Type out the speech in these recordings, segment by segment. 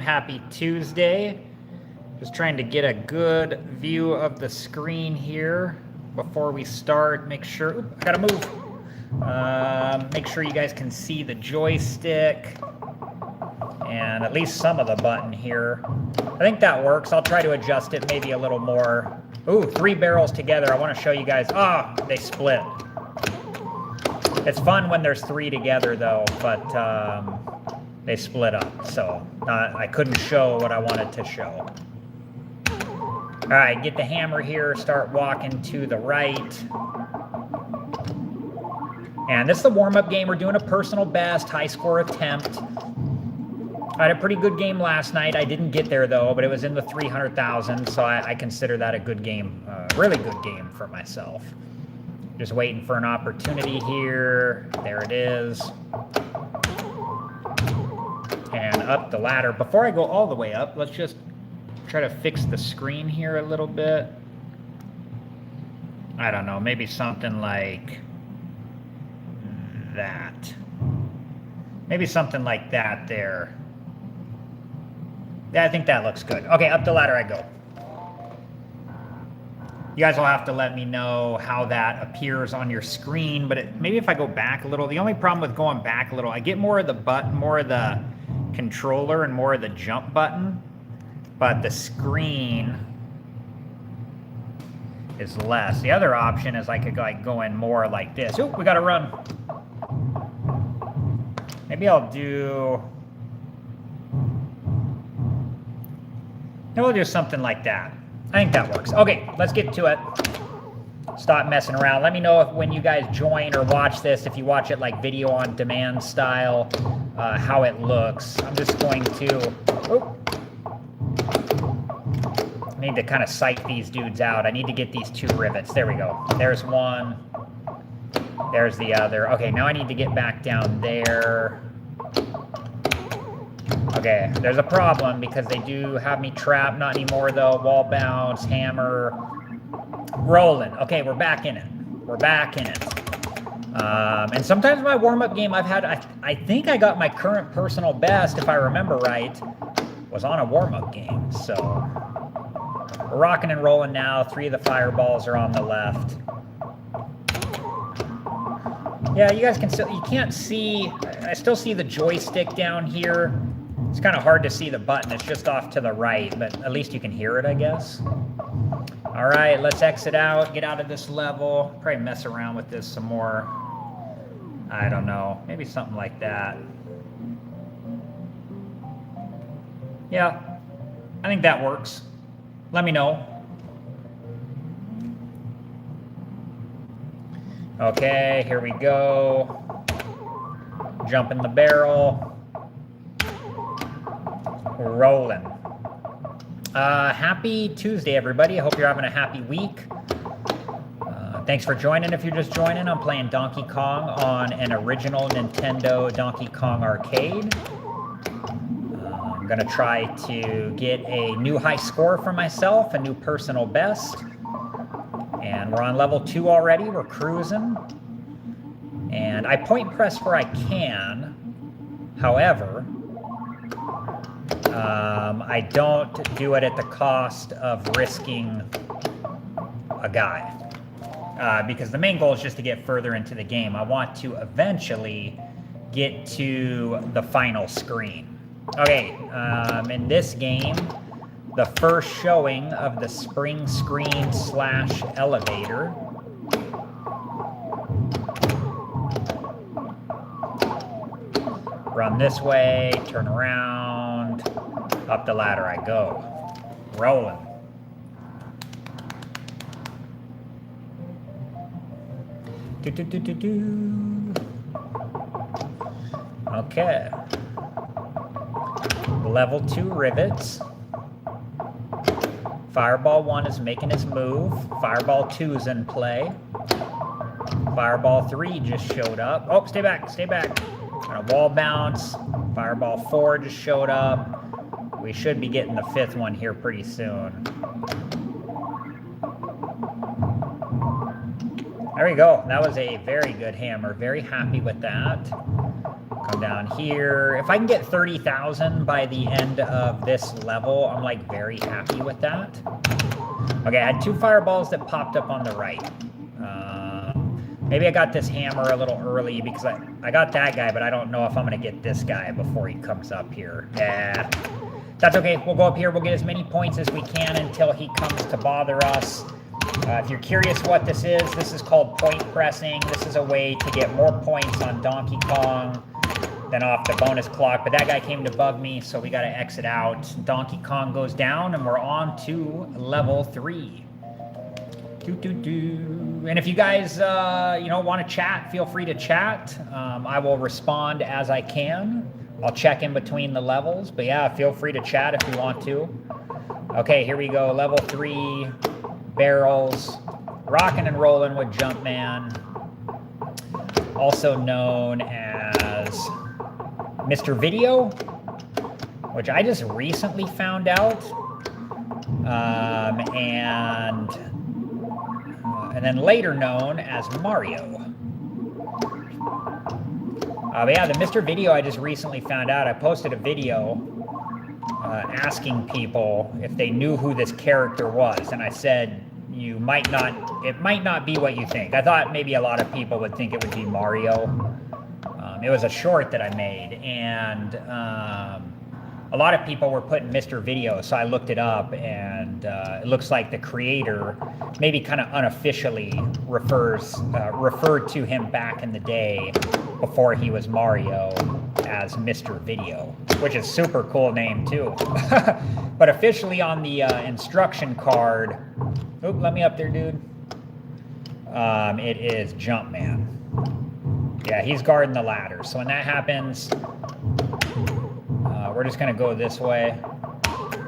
Happy Tuesday. Just trying to get a good view of the screen here before we start. Make sure, I gotta move. Make sure you guys can see the joystick and at least some of the button here. I think that works. I'll try to adjust it maybe a little more. Ooh, 3 barrels together. I want to show you guys. They split. It's fun when there's 3 together though, but they split up, so I couldn't show what I wanted to show. All right, get the hammer here, start walking to the right. And this is the warm-up game. We're doing a personal best, high score attempt. I had a pretty good game last night. I didn't get there though, but it was in the 300,000, so I consider that a good game, really good game for myself. Just waiting for an opportunity here. There it is. And up the ladder. Before I go all the way up, let's just try to fix the screen here a little bit. I don't know, maybe something like that. Maybe something like that there. Yeah, I think that looks good. Okay, up the ladder I go. You guys will have to let me know how that appears on your screen, but maybe if I go back a little, the only problem with going back a little, I get more of the button, more of the controller and more of the jump button, but the screen is less. The other option is I could go in more like this. Oh, we gotta run. Maybe I'll do, maybe we'll do something like that. I think that works. Okay, let's get to it. Stop messing around. Let me know when you guys join or watch this, if you watch it like video on demand style, how it looks. I'm just going to, I need to kind of sight these dudes out. I need to get these 2 rivets. There we go. There's one. There's the other. Okay, now I need to get back down there. Okay, there's a problem because they do have me trapped. Not anymore though. Wall bounce, hammer, rolling. Okay, we're back in it. We're back in it. And sometimes my warm-up game I think I got my current personal best, if I remember right, was on a warm-up game. So we're rocking and rolling now. 3 of the fireballs are on the left. Yeah, you guys can still, you can't see, I still see the joystick down here. It's kind of hard to see the button. It's just off to the right, but at least you can hear it, I guess. All right, let's exit out, get out of this level. Probably mess around with this some more. I don't know, maybe something like that. Yeah, I think that works. Let me know. Okay, here we go. Jump in the barrel. Rolling. Happy Tuesday, everybody. I hope you're having a happy week. Thanks for joining. If you're just joining, I'm playing Donkey Kong on an original Nintendo Donkey Kong arcade. I'm going to try to get a new high score for myself, a new personal best. And we're on level 2 already. We're cruising. And I point press where I can. However, I don't do it at the cost of risking a guy. Because the main goal is just to get further into the game. I want to eventually get to the final screen. Okay, in this game, the first showing of the spring screen / elevator. Run this way, turn around, up the ladder I go. Rolling. Okay. Level 2 rivets. Fireball 1 is making his move. Fireball 2 is in play. Fireball 3 just showed up. Oh, stay back, stay back. Got a wall bounce. Fireball 4 just showed up. We should be getting the 5th one here pretty soon. There we go. That was a very good hammer. Very happy with that. Come down here. If I can get 30,000 by the end of this level, I'm like very happy with that. Okay, I had 2 fireballs that popped up on the right. Maybe I got this hammer a little early because I got that guy, but I don't know if I'm going to get this guy before he comes up here. Yeah, that's okay. We'll go up here. We'll get as many points as we can until he comes to bother us. If you're curious what this is called point pressing. This is a way to get more points on Donkey Kong than off the bonus clock. But that guy came to bug me, so we got to exit out. Donkey Kong goes down, and we're on to level 3. And if you guys, want to chat, feel free to chat. I will respond as I can. I'll check in between the levels. But yeah, feel free to chat if you want to. Okay, here we go. Level 3, barrels, rocking and rolling with Jumpman, also known as Mr. Video, which I just recently found out. And then later known as Mario. But yeah, the Mr. Video I just recently found out. I posted a video asking people if they knew who this character was, and I said, it might not be what you think. I thought maybe a lot of people would think it would be Mario. It was a short that I made, and a lot of people were putting Mr. Video, so I looked it up, and it looks like the creator maybe kind of unofficially referred to him back in the day before he was Mario as Mr. Video, which is super cool name too. But officially on the instruction card, let me up there, dude. It is Jumpman. Yeah, he's guarding the ladder. So when that happens, we're just gonna go this way.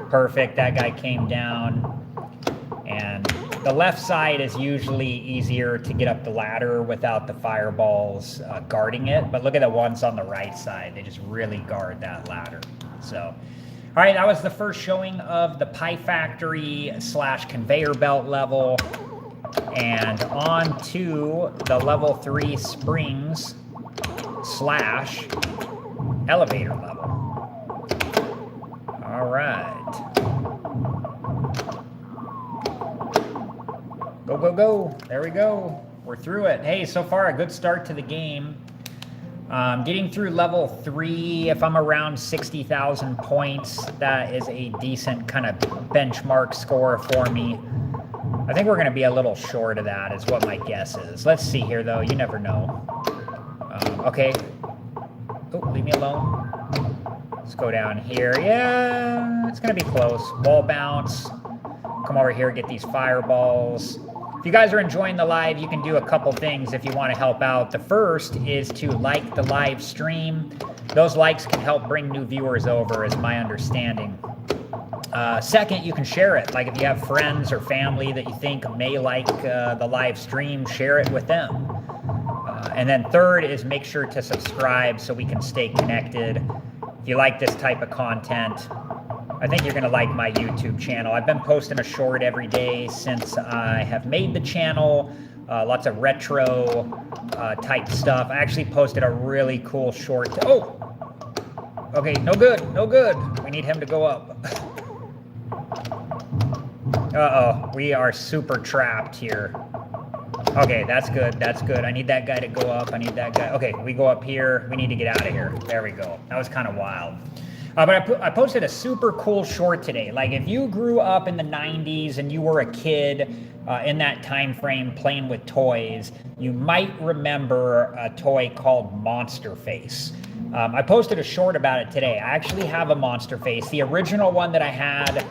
Perfect, that guy came down. And the left side is usually easier to get up the ladder without the fireballs guarding it. But look at the ones on the right side. They just really guard that ladder. So, all right, that was the first showing of the Pie Factory / conveyor belt level. And on to the level 3 springs / elevator level. All right. Go, go, go. There we go. We're through it. Hey, so far a good start to the game. Getting through level 3, if I'm around 60,000 points, that is a decent kind of benchmark score for me. I think we're going to be a little short of that is what my guess is. Let's see here, though. You never know. Okay. Oh, leave me alone. Let's go down here. Yeah, it's going to be close. Wall bounce. Come over here, get these fireballs. If you guys are enjoying the live, you can do a couple things if you want to help out. The first is to like the live stream. Those likes can help bring new viewers over, is my understanding. Second, you can share it. Like if you have friends or family that you think may like the live stream, share it with them. And then third is make sure to subscribe so we can stay connected. If you like this type of content, I think you're going to like my YouTube channel. I've been posting a short every day since I have made the channel. Lots of retro type stuff. I actually posted a really cool short. Oh! Okay, no good, no good. We need him to go up. Uh-oh, we are super trapped here. Okay, that's good, that's good. I need that guy to go up, I need that guy. Okay, we go up here. We need to get out of here. There we go. That was kind of wild. But I posted a super cool short today. Like if you grew up in the 90s and you were a kid in that time frame playing with toys, you might remember a toy called Monster Face. I posted a short about it today. I actually have a Monster Face. The original one that I had,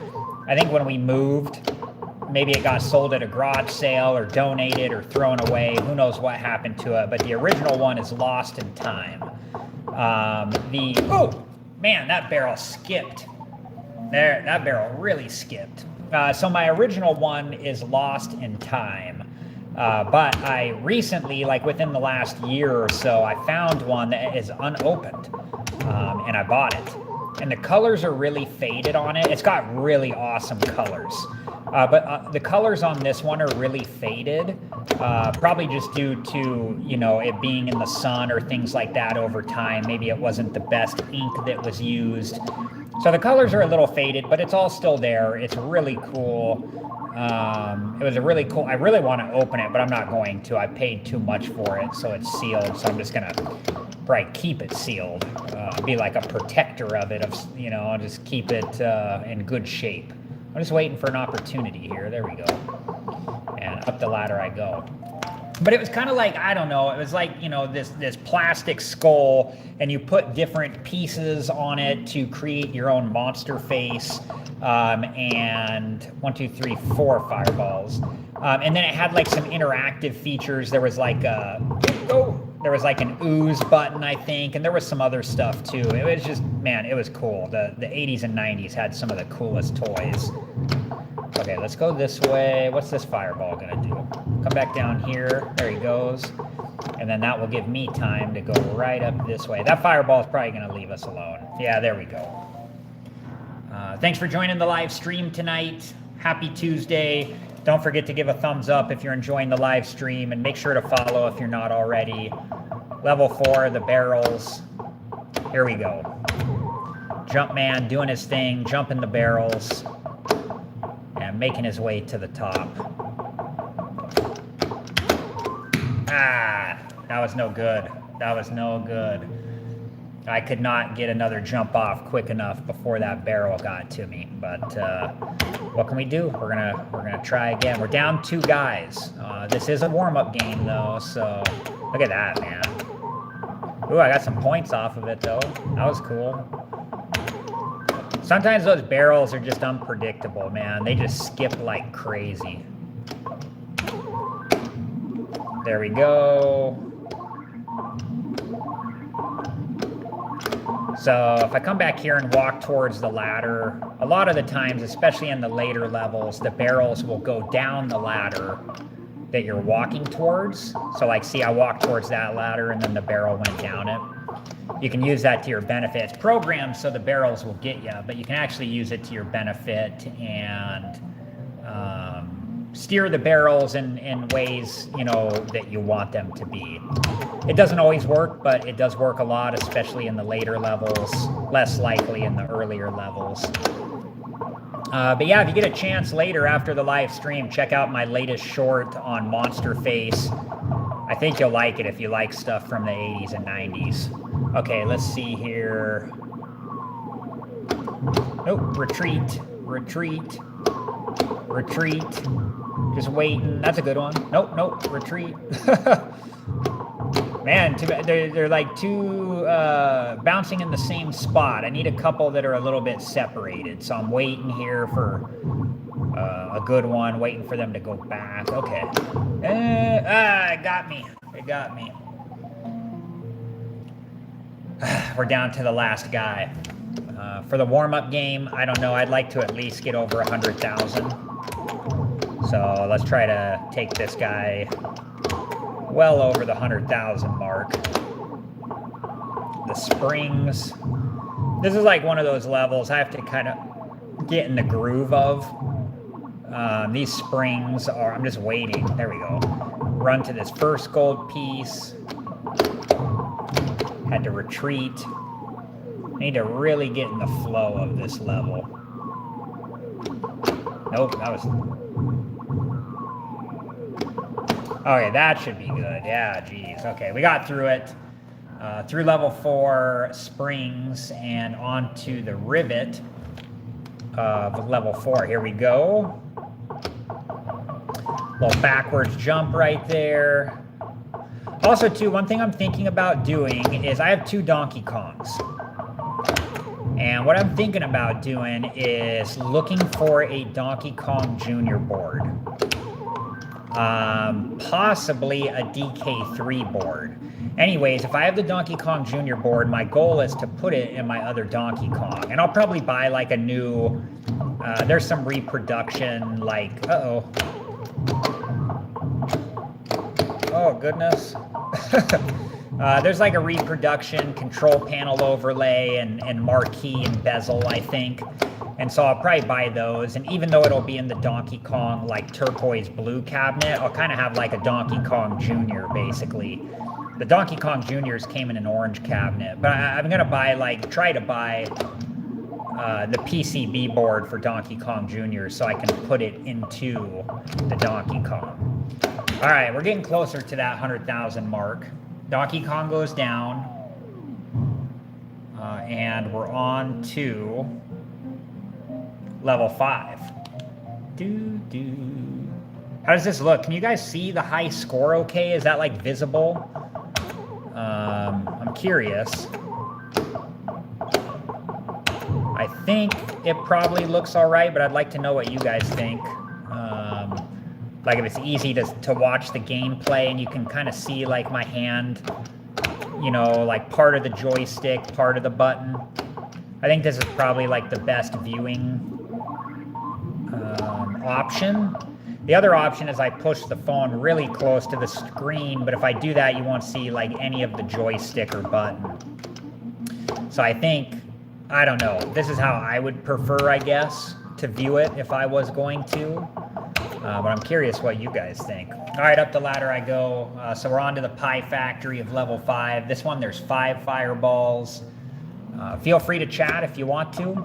I think when we moved, maybe it got sold at a garage sale or donated or thrown away. Who knows what happened to it, but the original one is lost in time. Oh! Man, that barrel skipped. That barrel really skipped. So my original one is lost in time. But I recently, like within the last year or so, I found one that is unopened. And I bought it. and the colors are really faded on it. It's got really awesome colors. But the colors on this one are really faded, probably just due to, you know, it being in the sun or things like that over time. Maybe it wasn't the best ink that was used. So the colors are a little faded, but it's all still there. It's really cool. It was a really cool, I really want to open it, but I'm not going to. I paid too much for it, so it's sealed. So I'm just going to probably keep it sealed, be like a protector of it, you know, just keep it in good shape. I'm just waiting for an opportunity here. There we go. And up the ladder I go. But it was kind of like, I don't know, it was like, you know, this plastic skull, and you put different pieces on it to create your own monster face. And 1, 2, 3, 4 fireballs. And then it had like some interactive features. There was like there was like an ooze button, I think, and there was some other stuff too. It was just, man, it was cool. The 80s and 90s had some of the coolest toys. Okay, let's go this way. What's this fireball gonna do? Come back down here. There he goes. And then that will give me time to go right up this way. That fireball is probably gonna leave us alone. Yeah, there we go. Thanks for joining the live stream tonight. Happy Tuesday. Don't forget to give a thumbs up if you're enjoying the live stream, and make sure to follow if you're not already. Level 4, the barrels. Here we go. Jumpman doing his thing, jumping the barrels, and making his way to the top. Ah, that was no good. That was no good. I could not get another jump off quick enough before that barrel got to me. But what can we do? We're gonna try again. We're down 2 guys. This is a warm-up game though, so look at that, man. Ooh, I got some points off of it though. That was cool. Sometimes those barrels are just unpredictable, man. They just skip like crazy. There we go. So if I come back here and walk towards the ladder, a lot of the times, especially in the later levels, the barrels will go down the ladder that you're walking towards. So like, see, I walked towards that ladder and then the barrel went down it. You can use that to your benefit. It's programmed so the barrels will get you, but you can actually use it to your benefit and steer the barrels in ways, you know, that you want them to be. It doesn't always work, but it does work a lot, especially in the later levels, less likely in the earlier levels. But yeah, if you get a chance later after the live stream, check out my latest short on Monster Face. I think you'll like it if you like stuff from the 80s and 90s. Okay, let's see here. Nope, retreat, retreat, retreat. Just waiting. That's a good one. Nope, nope, retreat. Man, they're like two bouncing in the same spot. I need a couple that are a little bit separated. So I'm waiting here for a good one, waiting for them to go back. Okay. It got me. It got me. We're down to the last guy. For the warm-up game, I don't know. I'd like to at least get over 100,000. So let's try to take this guy well over the 100,000 mark. The springs. This is like one of those levels I have to kind of get in the groove of. These springs are, I'm just waiting. There we go. Run to this first gold piece. Had to retreat. Need to really get in the flow of this level. Nope, that was... Okay, that should be good. Yeah, geez. Okay, we got through it. Through level 4 springs and onto the rivet of level 4. Here we go. Little backwards jump right there. Also, too, one thing I'm thinking about doing is I have 2 Donkey Kongs. And what I'm thinking about doing is looking for a Donkey Kong Jr. board. Possibly a DK3 board. Anyways, if I have the Donkey Kong Jr. board, my goal is to put it in my other Donkey Kong. And I'll probably buy like a new, there's some reproduction, like, uh-oh. Oh, goodness. There's like a reproduction control panel overlay and marquee and bezel, I think. And so I'll probably buy those. And even though it'll be in the Donkey Kong like turquoise blue cabinet, I'll kind of have like a Donkey Kong Jr. basically. The Donkey Kong Juniors came in an orange cabinet, but I'm gonna buy try to buy the PCB board for Donkey Kong Jr. so I can put it into the Donkey Kong. All right, we're getting closer to that 100,000 mark. Donkey Kong goes down, and we're on to level 5. How does this look? Can you guys see the high score okay? Is that like visible? I'm curious. I think it probably looks all right, but I'd like to know what you guys think. Like if it's easy to watch the gameplay and you can kind of see like my hand, you know, like part of the joystick, part of the button. I think this is probably like the best viewing option. The other option is I push the phone really close to the screen, but if I do that, you won't see like any of the joystick or button. So I think, I don't know, this is how I would prefer, I guess, to view it if I was going to. But I'm curious what you guys think. All right, up the ladder I go. So we're on to the Pie Factory of level 5. This one, there's 5 fireballs. Feel free to chat if you want to.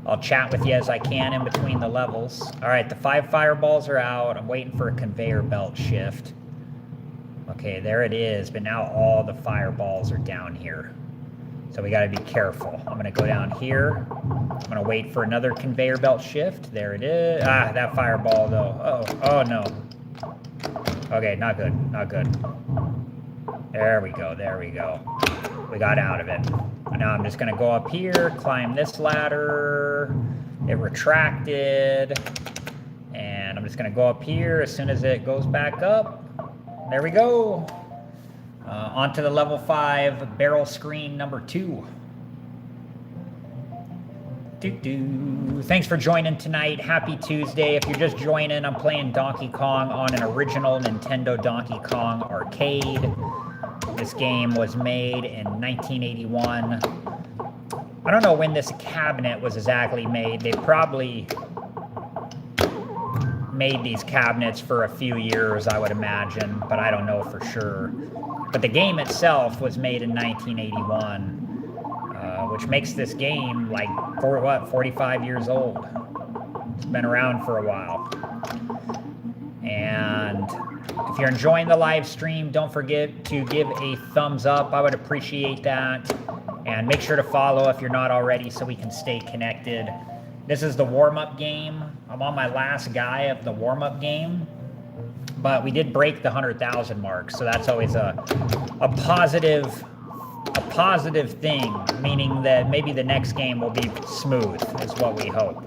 I'll chat with you as I can in between the levels. All right, the 5 fireballs are out. I'm waiting for a conveyor belt shift. Okay, there it is, but now all the fireballs are down here. So we gotta be careful. I'm gonna go down here. I'm gonna wait for another conveyor belt shift. There it is. Ah, that fireball though. Oh no. Okay, not good, not good. There we go, there we go. We got out of it. Now I'm just gonna go up here, climb this ladder. It retracted. And I'm just gonna go up here as soon as it goes back up. There we go. Onto the level 5 barrel screen number 2. Thanks for joining tonight. Happy Tuesday. If you're just joining, I'm playing Donkey Kong on an original Nintendo Donkey Kong arcade. This game was made in 1981. I don't know when this cabinet was exactly made. They probably made these cabinets for a few years, I would imagine, but I don't know for sure. But the game itself was made in 1981, which makes this game like, 45 years old. It's been around for a while. And if you're enjoying the live stream, don't forget to give a thumbs up. I would appreciate that. And make sure to follow if you're not already so we can stay connected. This is the warm-up game. I'm on my last guy of the warm-up game. But we did break the 100,000 mark, so that's always a positive thing, meaning that maybe the next game will be smooth, is what we hope.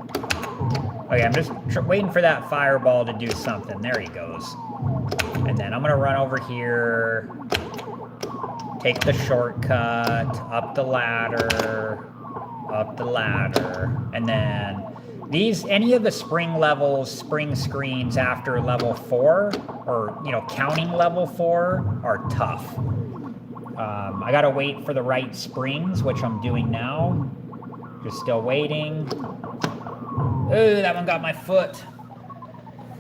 Okay, I'm just waiting for that fireball to do something. There he goes. And then I'm gonna run over here, take the shortcut, up the ladder, and then any of the spring levels, spring screens after level 4, or, you know, counting level 4, are tough. I gotta wait for the right springs, which I'm doing now. Just still waiting. Ooh, that one got my foot.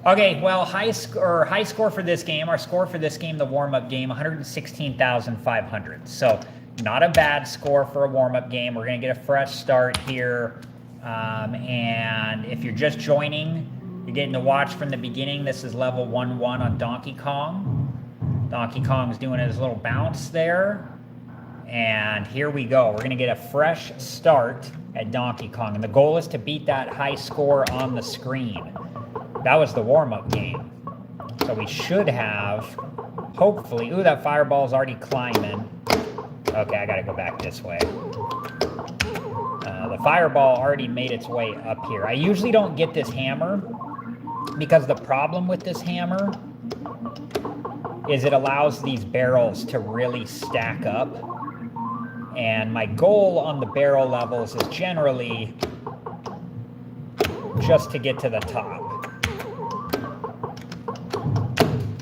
Okay, well, high score for this game, our score for this game, the warm-up game, 116,500. So, not a bad score for a warm-up game. We're gonna get a fresh start here. And if you're just joining, you're getting to watch from the beginning. This is level 1-1 on Donkey Kong. Donkey Kong's doing his little bounce there. And here we go. We're going to get a fresh start at Donkey Kong. And the goal is to beat that high score on the screen. That was the warm-up game. So we should have, hopefully... Ooh, that fireball's already climbing. Okay, I got to go back this way. The fireball already made its way up here. I usually don't get this hammer because the problem with this hammer is it allows these barrels to really stack up. And my goal on the barrel levels is generally just to get to the top.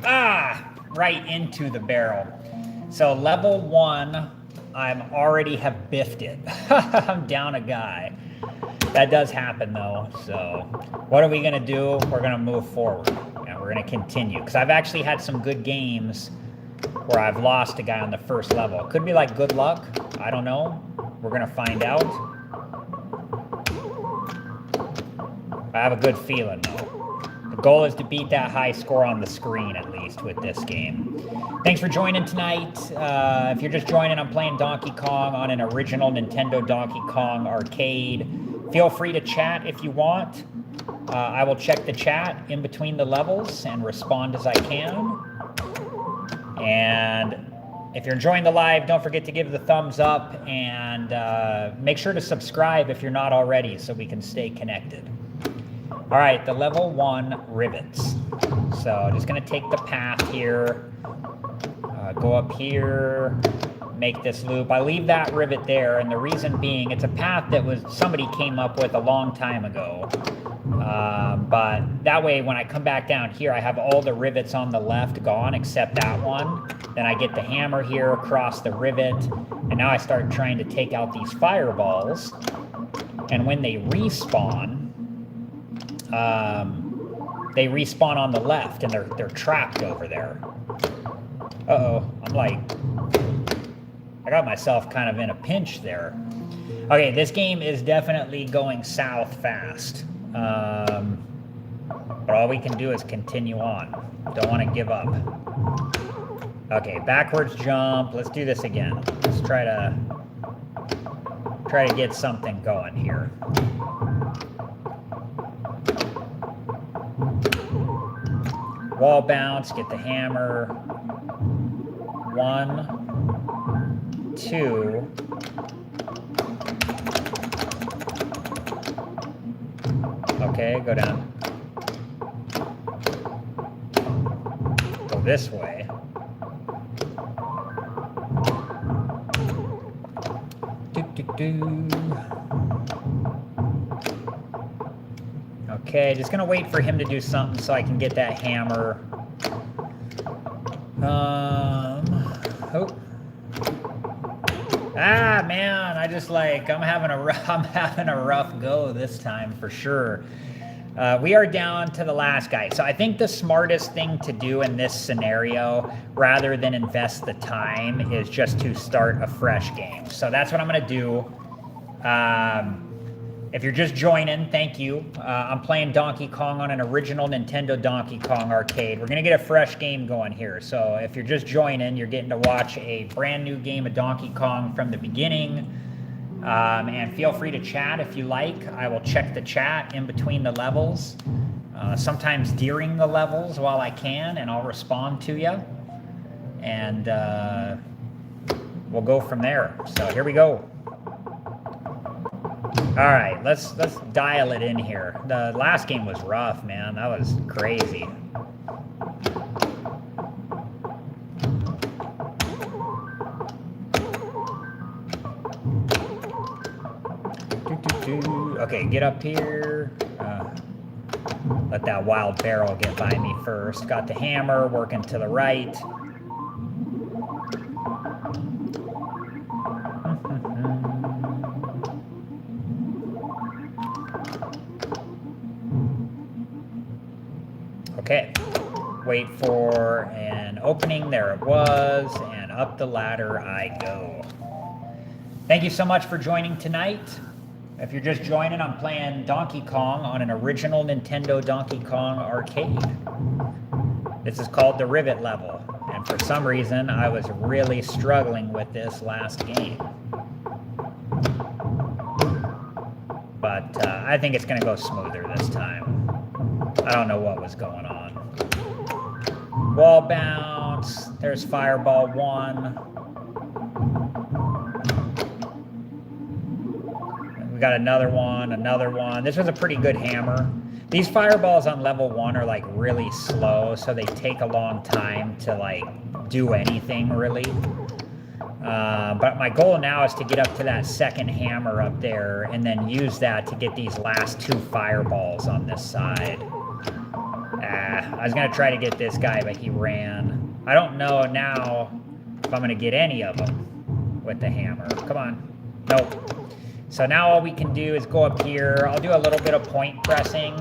Ah! Right into the barrel. So level 1, I'm already have biffed it. I'm down a guy. That does happen though. So what are we gonna do? We're gonna move forward and we're gonna continue. Because I've actually had some good games where I've lost a guy on the first level. Could be like good luck. I don't know. We're gonna find out. I have a good feeling though. The goal is to beat that high score on the screen, at least, with this game. Thanks for joining tonight. If you're just joining, I'm playing Donkey Kong on an original Nintendo Donkey Kong arcade. Feel free to chat if you want. I will check the chat in between the levels and respond as I can. And if you're enjoying the live, don't forget to give the thumbs up and make sure to subscribe if you're not already so we can stay connected. All right, the level 1 rivets. So just gonna take the path here, go up here, make this loop. I leave that rivet there, and the reason being it's a path that somebody came up with a long time ago. But that way when I come back down here, I have all the rivets on the left gone except that one. Then I get the hammer here across the rivet, and now I start trying to take out these fireballs. And when they respawn on the left, and they're trapped over there. Uh-oh, I got myself kind of in a pinch there. Okay, this game is definitely going south fast. But all we can do is continue on. Don't want to give up. Okay, backwards jump. Let's do this again. Let's try to get something going here. Wall bounce, get the hammer. 1, 2. Okay, go down. Go this way. Okay, just gonna wait for him to do something so I can get that hammer. Oh. Ah, man, I'm having a rough go this time for sure. We are down to the last guy. So I think the smartest thing to do in this scenario, rather than invest the time, is just to start a fresh game. So that's what I'm gonna do. If you're just joining, thank you. I'm playing Donkey Kong on an original Nintendo Donkey Kong arcade. We're gonna get a fresh game going here. So if you're just joining, you're getting to watch a brand new game of Donkey Kong from the beginning. And feel free to chat if you like. I will check the chat in between the levels, sometimes during the levels while I can, and I'll respond to you. And we'll go from there. So here we go. All right, let's dial it in here. The last game was rough, man. That was crazy. Okay, get up here. Let that wild barrel get by me first. Got the hammer working to the right. Okay, wait for an opening. There it was, and up the ladder I go. Thank you so much for joining tonight. If you're just joining, I'm playing Donkey Kong on an original Nintendo Donkey Kong arcade. This is called the Rivet level, and for some reason I was really struggling with this last game. But I think it's going to go smoother this time. I don't know what was going on. Wall bounce. There's Fireball 1. We got another one. This was a pretty good hammer. These fireballs on level 1 are like really slow, so they take a long time to like do anything really. But my goal now is to get up to that second hammer up there and then use that to get these last 2 fireballs on this side. I was gonna try to get this guy, but he ran. I don't know now if I'm going to get any of them with the hammer. Come on. Nope. So now all we can do is go up here. I'll do a little bit of point pressing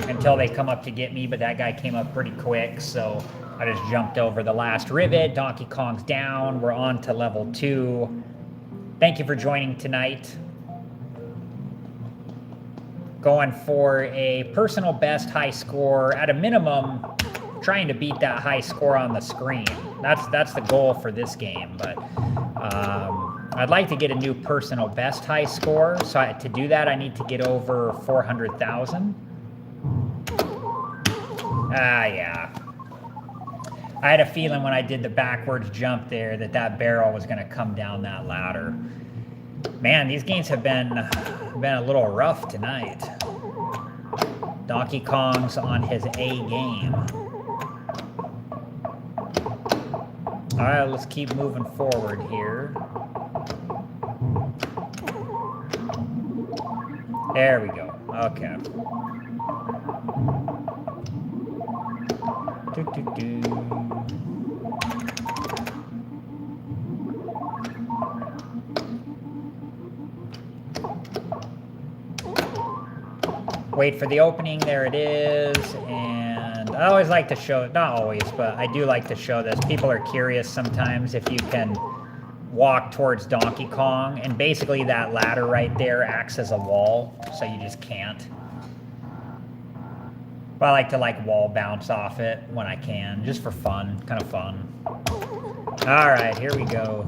until they come up to get me, but that guy came up pretty quick, so I just jumped over the last rivet. Donkey Kong's down. We're on to level 2. Thank you for joining tonight. Going for a personal best high score. At a minimum, trying to beat that high score on the screen. That's the goal for this game, but I'd like to get a new personal best high score. So to do that, I need to get over 400,000. Yeah. I had a feeling when I did the backwards jump there that barrel was going to come down that ladder. Man, these games have been a little rough tonight. Donkey Kong's on his A game. All right, let's keep moving forward here. There we go. Okay. Wait for the opening. There it is. And I always like to show, not always, but I do like to show this. People are curious sometimes if you can walk towards Donkey Kong, and basically that ladder right there acts as a wall, so you just can't. But I like to wall bounce off it when I can, just for fun, kind of fun. All right, here we go.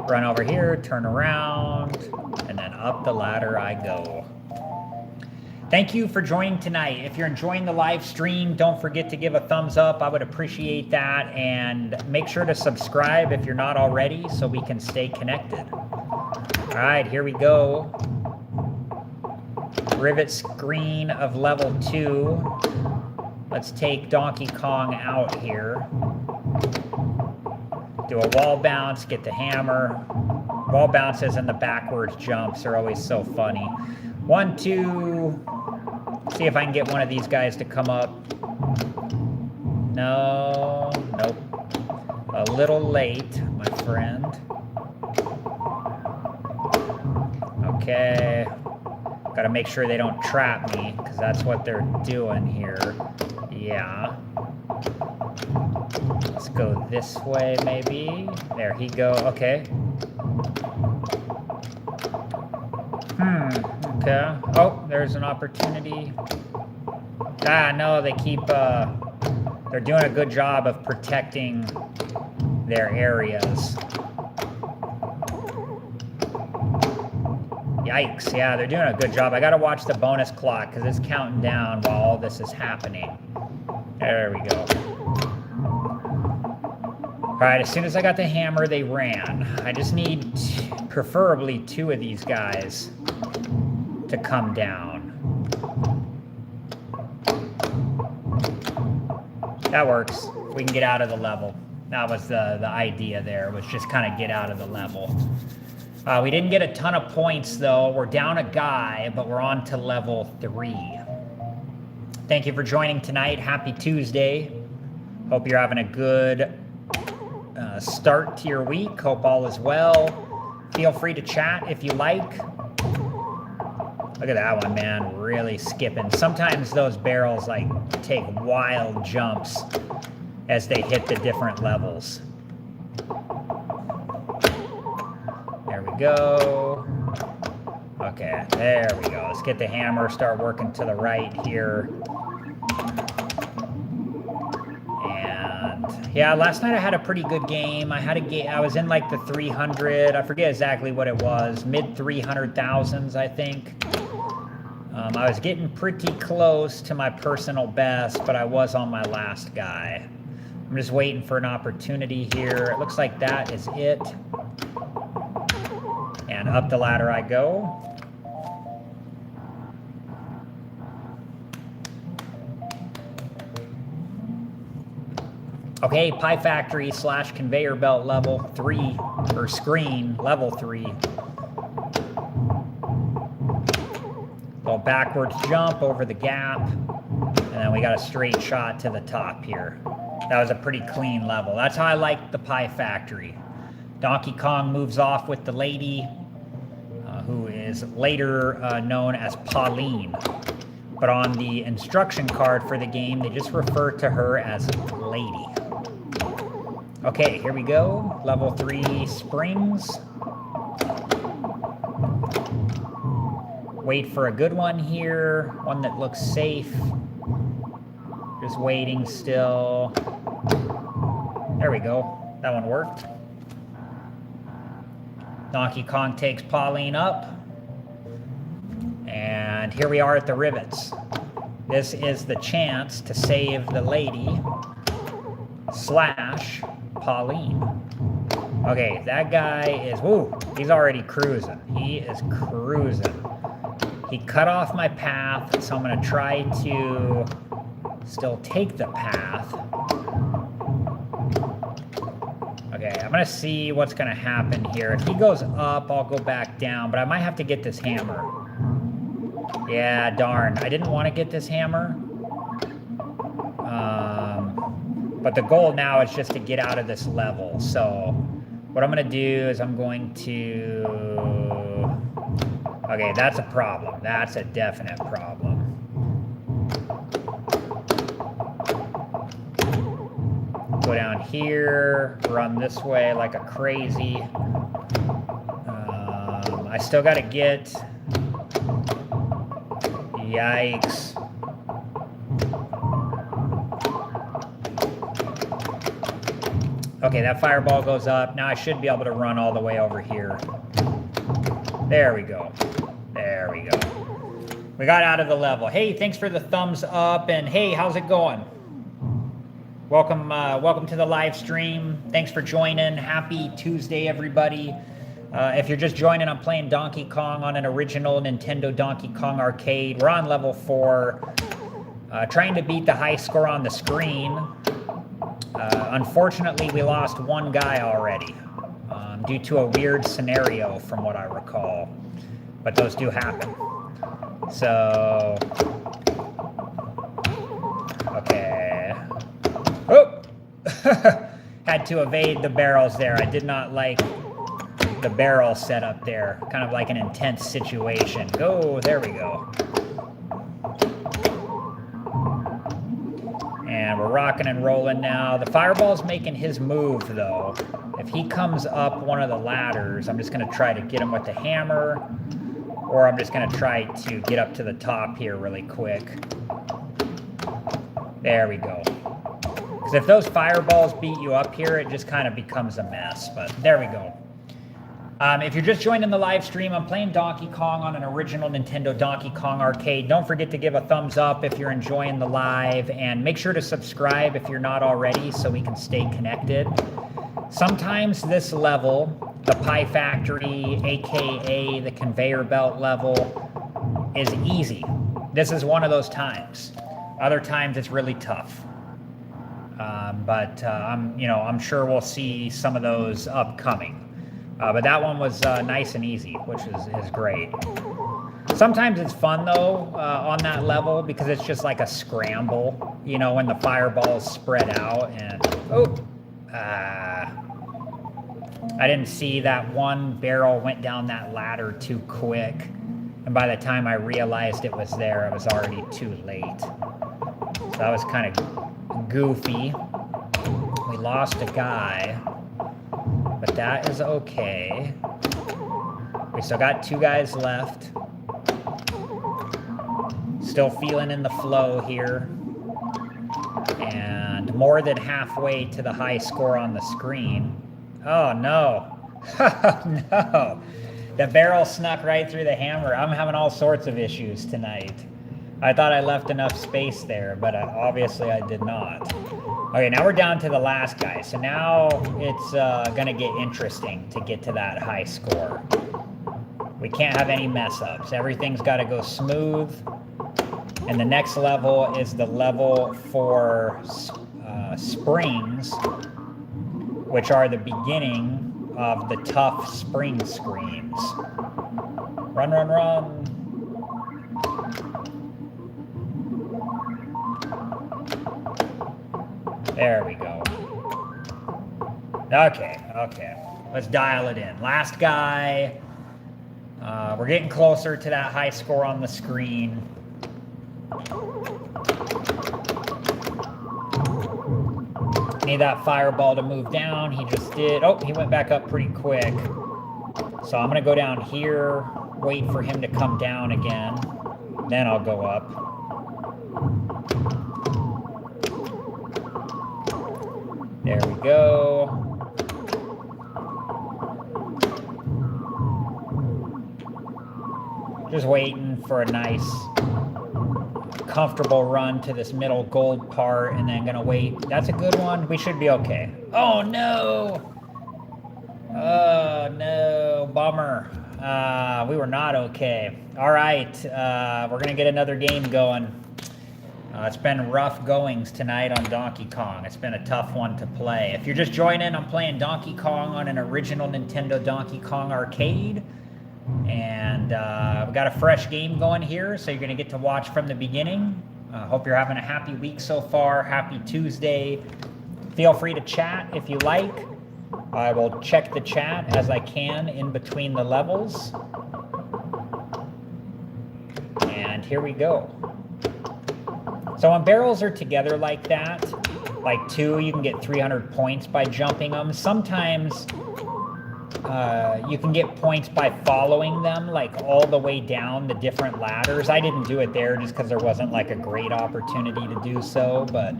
Run over here, turn around, and then up the ladder I go. Thank you for joining tonight. If you're enjoying the live stream, don't forget to give a thumbs up. I would appreciate that. And make sure to subscribe if you're not already so we can stay connected. All right, here we go. Rivet screen of level 2. Let's take Donkey Kong out here. Do a wall bounce, get the hammer. Wall bounces and the backwards jumps are always so funny. 1, 2. See if I can get one of these guys to come up. No, nope. A little late, my friend. Okay. Gotta make sure they don't trap me, because that's what they're doing here. Yeah. Let's go this way, maybe. There he go. Okay. Okay. Oh, there's an opportunity. No, they keep, they're doing a good job of protecting their areas. Yikes, yeah, they're doing a good job. I gotta watch the bonus clock, because it's counting down while all this is happening. There we go. Alright, as soon as I got the hammer, they ran. I just need, preferably, 2 of these guys to come down. That works. We can get out of the level. That was the idea there, was just kind of get out of the level. We didn't get a ton of points, though. We're down a guy, but we're on to level 3. Thank you for joining tonight. Happy Tuesday. Hope you're having a good start to your week. Hope all is well. Feel free to chat if you like. Look at that one, man. Really skipping. Sometimes those barrels, take wild jumps as they hit the different levels. There we go. Okay, there we go. Let's get the hammer, start working to the right here. And yeah, last night I had a pretty good game. I was in the 300. I forget exactly what it was. Mid 300,000s, I think. I was getting pretty close to my personal best, but I was on my last guy. I'm just waiting for an opportunity here. It looks like that is it. And up the ladder I go. Okay, Pie Factory / conveyor belt level 3, or screen level 3. Little backwards jump over the gap, and then we got a straight shot to the top here. That was a pretty clean level. That's how I like the Pie Factory. Donkey Kong moves off with the lady, who is later known as Pauline. But on the instruction card for the game, they just refer to her as Lady. Okay, here we go. Level 3 springs. Wait for a good one here. One that looks safe. Just waiting still. There we go. That one worked. Donkey Kong takes Pauline up. And here we are at the rivets. This is the chance to save the lady / Pauline. Okay, that guy is, woo, he's already cruising. He is cruising. He cut off my path, so I'm going to try to still take the path. Okay, I'm going to see what's going to happen here. If he goes up, I'll go back down, but I might have to get this hammer. Yeah, darn. I didn't want to get this hammer. But the goal now is just to get out of this level. So what I'm going to do is I'm going to... Okay, that's a problem. That's a definite problem. Go down here, run this way like a crazy. I still got to get... Yikes. Okay, that fireball goes up. Now I should be able to run all the way over here. There we go. There we go. We got out of the level. Hey, thanks for the thumbs up. And hey, how's it going? Welcome, welcome to the live stream. Thanks for joining. Happy Tuesday, everybody. If you're just joining, I'm playing Donkey Kong on an original Nintendo Donkey Kong arcade. We're on level 4, trying to beat the high score on the screen. Unfortunately, we lost one guy already due to a weird scenario from what I recall. But those do happen. So, okay. Oh! Had to evade the barrels there. I did not like the barrel setup there. Kind of like an intense situation. Go, there we go. And we're rocking and rolling now. The fireball's making his move, though. If he comes up one of the ladders, I'm just going to try to get him with the hammer. Or I'm just going to try to get up to the top here really quick. There we go. Because if those fireballs beat you up here, it just kind of becomes a mess. But there we go. If you're just joining the live stream, I'm playing Donkey Kong on an original Nintendo Donkey Kong arcade. Don't forget to give a thumbs up if you're enjoying the live, and make sure to subscribe if you're not already so we can stay connected. Sometimes this level, the Pie Factory, aka the conveyor belt level, is easy. This is one of those times. Other times it's really tough. I'm sure we'll see some of those upcoming. But that one was nice and easy, which is great. Sometimes it's fun, though, on that level, because it's just like a scramble, you know, when the fireballs spread out. And, I didn't see that one barrel went down that ladder too quick. And by the time I realized it was there, it was already too late. So that was kind of goofy. We lost a guy. But that is okay. We still got 2 guys left. Still feeling in the flow here. And more than halfway to the high score on the screen. Oh, no. No. The barrel snuck right through the hammer. I'm having all sorts of issues tonight. I thought I left enough space there, but obviously I did not. Okay, now we're down to the last guy. So now it's going to get interesting to get to that high score. We can't have any mess-ups. Everything's got to go smooth. And the next level is the level for springs, which are the beginning of the tough spring screens. Run, run, run. There we go. Okay. Let's dial it in. Last guy. We're getting closer to that high score on the screen. Need that fireball to move down. He just did. Oh, he went back up pretty quick. So I'm going to go down here, wait for him to come down again. Then I'll go up. There we go. Just waiting for a nice, comfortable run to this middle gold part, and then gonna wait. That's a good one. We should be okay. Oh no! Oh no, bummer. We were not okay. All right, we're gonna get another game going. It's been rough goings tonight on Donkey Kong. It's been a tough one to play. If you're just joining, I'm playing Donkey Kong on an original Nintendo Donkey Kong arcade. And we got a fresh game going here, so you're going to get to watch from the beginning. Hope you're having a happy week so far. Happy Tuesday. Feel free to chat if you like. I will check the chat as I can in between the levels. And here we go. So when barrels are together like that, like two, you can get 300 points by jumping them. Sometimes you can get points by following them, like all the way down the different ladders. I didn't do it there just because there wasn't like a great opportunity to do so. But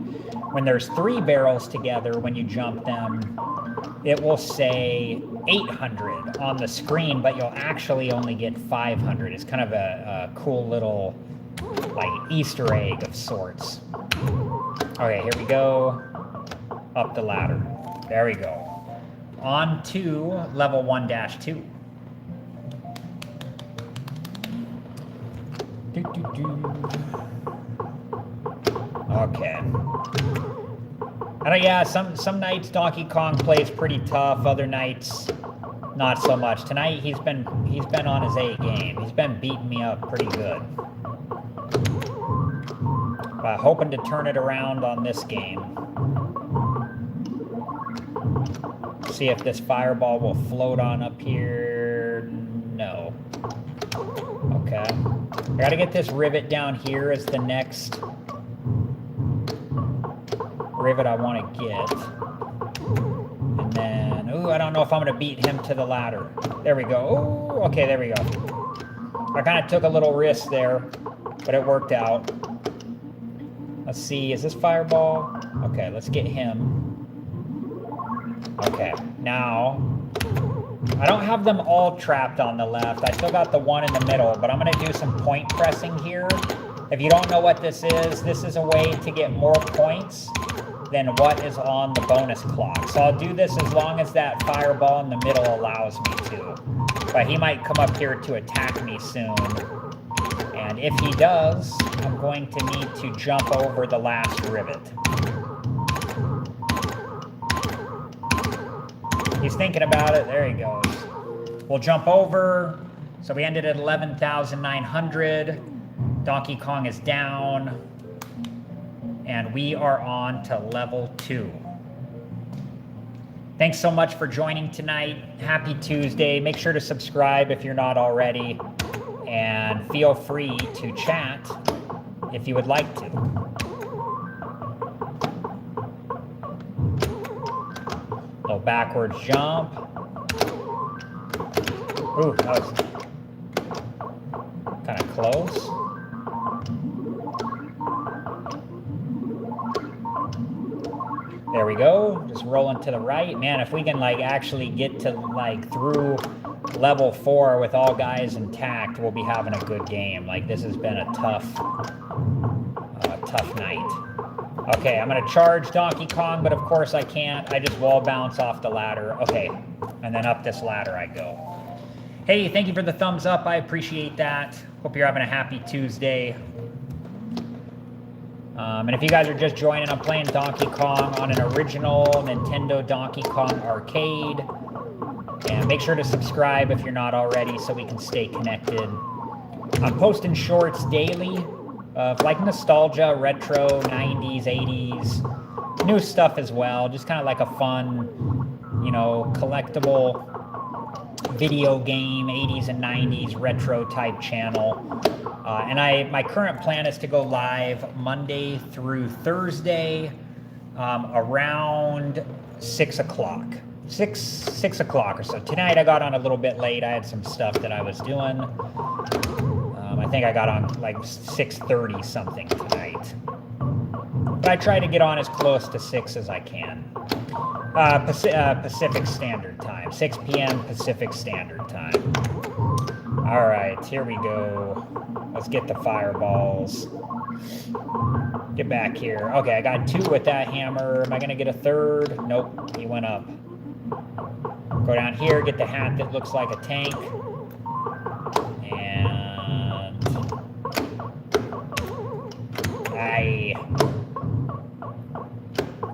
when there's three barrels together, when you jump them, it will say 800 on the screen, but you'll actually only get 500. It's kind of a cool little like Easter egg of sorts. Okay, here we go. Up the ladder. There we go. On to level 1-2. Okay. And yeah, some nights Donkey Kong plays pretty tough. Other nights, not so much. Tonight he's been on his A game. He's been beating me up pretty good. But hoping to turn it around on this game. See if this fireball will float on up here. No. Okay. I gotta get this rivet down here as the next rivet I want to get. And then, ooh, I don't know if I'm gonna beat him to the ladder. There we go. Ooh, okay, there we go. I kind of took a little risk there, but it worked out. Let's see, is this fireball? Okay, let's get him. Okay, now, I don't have them all trapped on the left. I still got the one in the middle, but I'm going to do some point pressing here. If you don't know what this is a way to get more points than what is on the bonus clock. So I'll do this as long as that fireball in the middle allows me to. But he might come up here to attack me soon. And if he does, I'm going to need to jump over the last rivet. He's thinking about it. There he goes. We'll jump over. So we ended at 11,900. Donkey Kong is down. And we are on to level 2. Thanks so much for joining tonight. Happy Tuesday. Make sure to subscribe if you're not already. And feel free to chat if you would like to. Little backwards jump. Ooh, that was kind of close. There we go. Just rolling to the right. Man, if we can like actually get to like through level 4 with all guys intact, we'll be having a good game. Like this has been a tough night. Okay, I'm gonna charge Donkey Kong, but of course I can't. I just wall bounce off the ladder. Okay, and then up this ladder I go. Hey, thank you for the thumbs up. I appreciate that. Hope you're having a happy Tuesday. And if you guys are just joining, I'm playing Donkey Kong on an original Nintendo Donkey Kong arcade. And make sure to subscribe if you're not already so we can stay connected. I'm posting shorts daily of like nostalgia, retro, 90s, 80s, new stuff as well. Just kind of like a fun, you know, collectible video game, 80s and 90s retro type channel. And my current plan is to go live Monday through Thursday around 6 o'clock. 6 o'clock or so. Tonight I got on a little bit late. I had some stuff that I was doing. I think I got on like 6:30 something tonight. But I try to get on as close to 6 as I can. Pacific Standard Time. 6 p.m. Pacific Standard Time. All right, here we go. Let's get the fireballs. Get back here. Okay, I got 2 with that hammer. Am I going to get a third? Nope, he went up. Go down here, get the hat that looks like a tank. And...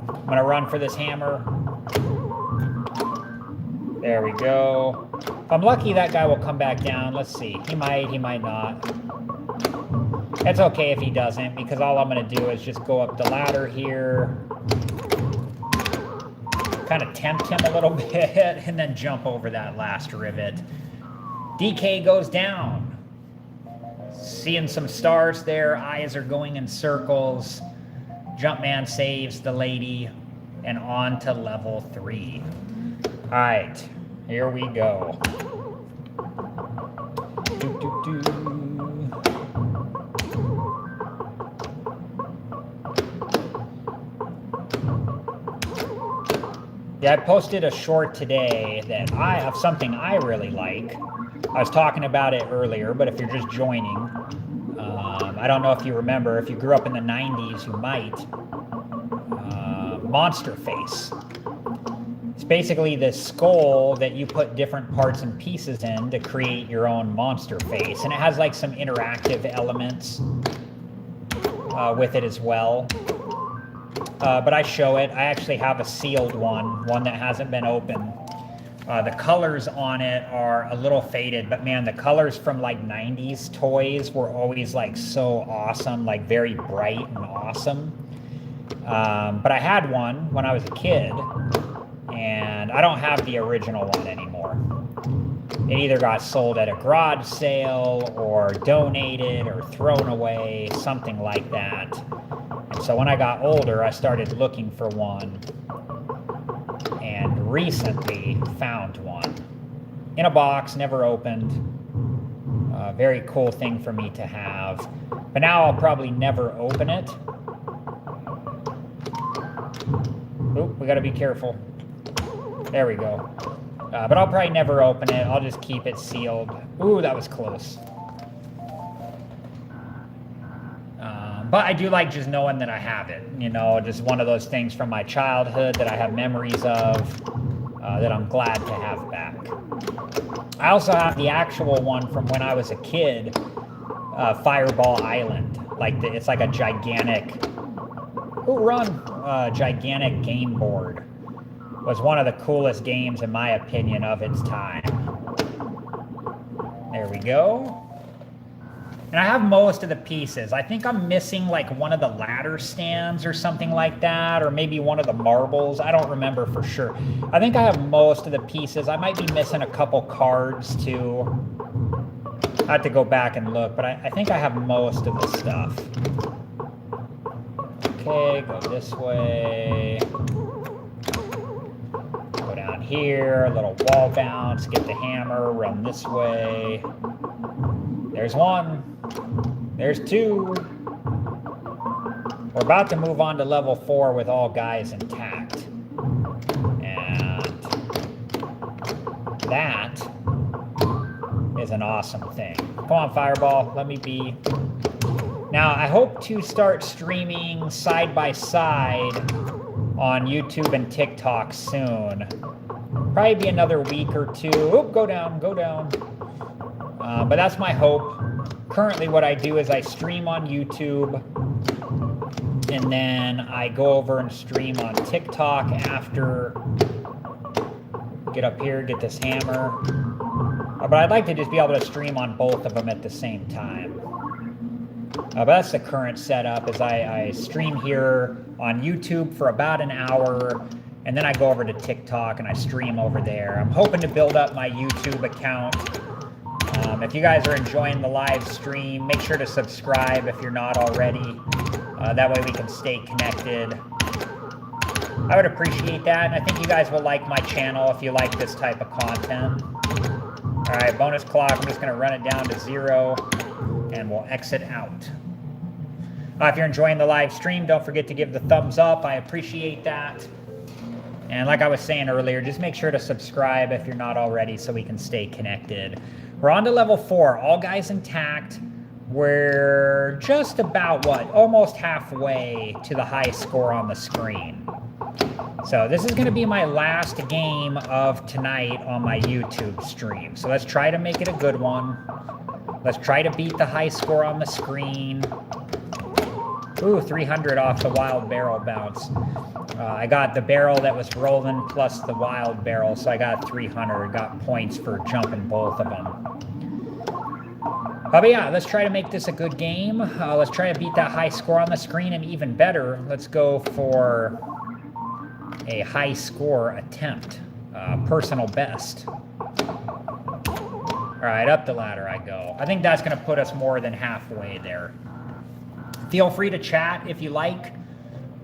I'm going to run for this hammer. There we go. If I'm lucky, that guy will come back down. Let's see. He might not. It's okay if he doesn't, because all I'm going to do is just go up the ladder here. Kind of tempt him a little bit, and then jump over that last rivet. DK goes down. Seeing some stars there. Eyes are going in circles. Jumpman saves the lady, and on to level 3. All right, here we go. Yeah, I posted a short today that of something I really like. I was talking about it earlier, but if you're just joining, I don't know if you remember. If you grew up in the 90s, you might. Monster Face. It's basically this skull that you put different parts and pieces in to create your own monster face. And it has like some interactive elements with it as well. But I show it. I actually have a sealed one that hasn't been opened. The colors on it are a little faded, but man, the colors from like 90s toys were always like so awesome, like very bright and awesome. But I had one when I was a kid, and I don't have the original one anymore. It either got sold at a garage sale or donated or thrown away, something like that. And so when I got older, I started looking for one, and recently found one. In a box, never opened. Very cool thing for me to have. But now I'll probably never open it. Oop, we gotta be careful. There we go. But I'll probably never open it. I'll just keep it sealed. Ooh, that was close. But I do like just knowing that I have it. You know, just one of those things from my childhood that I have memories of that I'm glad to have back. I also have the actual one from when I was a kid, Fireball Island. It's like a gigantic, gigantic game board. Was one of the coolest games, in my opinion, of its time. There we go. And I have most of the pieces. I think I'm missing like one of the ladder stands or something like that, or maybe one of the marbles. I don't remember for sure. I think I have most of the pieces. I might be missing a couple cards too. I have to go back and look, but I think I have most of the stuff. Okay, go this way. Go down here, a little wall bounce, get the hammer, run this way. There's one. There's 2. We're about to move on to level 4 with all guys intact. And that is an awesome thing. Come on, Fireball, let me be. Now, I hope to start streaming side by side on YouTube and TikTok soon. Probably be another week or 2. Oop, go down, go down. But that's my hope. Currently what I do is I stream on YouTube, And then I go over and stream on TikTok after. Get up here, get this hammer. But I'd like to just be able to stream on both of them at the same time. But that's the current setup, is I stream here on YouTube for about an hour, and then I go over to TikTok and I stream over there. I'm hoping to build up my YouTube account. If you guys are enjoying the live stream, make sure to subscribe if you're not already. That way we can stay connected. I would appreciate that, and I think you guys will like my channel if you like this type of content. All right, bonus clock. I'm just going to run it down to 0, and we'll exit out. If you're enjoying the live stream, don't forget to give the thumbs up. I appreciate that. And like I was saying earlier, just make sure to subscribe if you're not already so we can stay connected. We're on to level 4. All guys intact. We're just about, almost halfway to the high score on the screen. So this is going to be my last game of tonight on my YouTube stream. So let's try to make it a good one. Let's try to beat the high score on the screen. Ooh, 300 off the wild barrel bounce. I got the barrel that was rolling plus the wild barrel, so I got 300. Got points for jumping both of them. But yeah, let's try to make this a good game. Let's try to beat that high score on the screen, and even better, let's go for a high score attempt. Personal best. All right, up the ladder I go. I think that's going to put us more than halfway there. Feel free to chat if you like.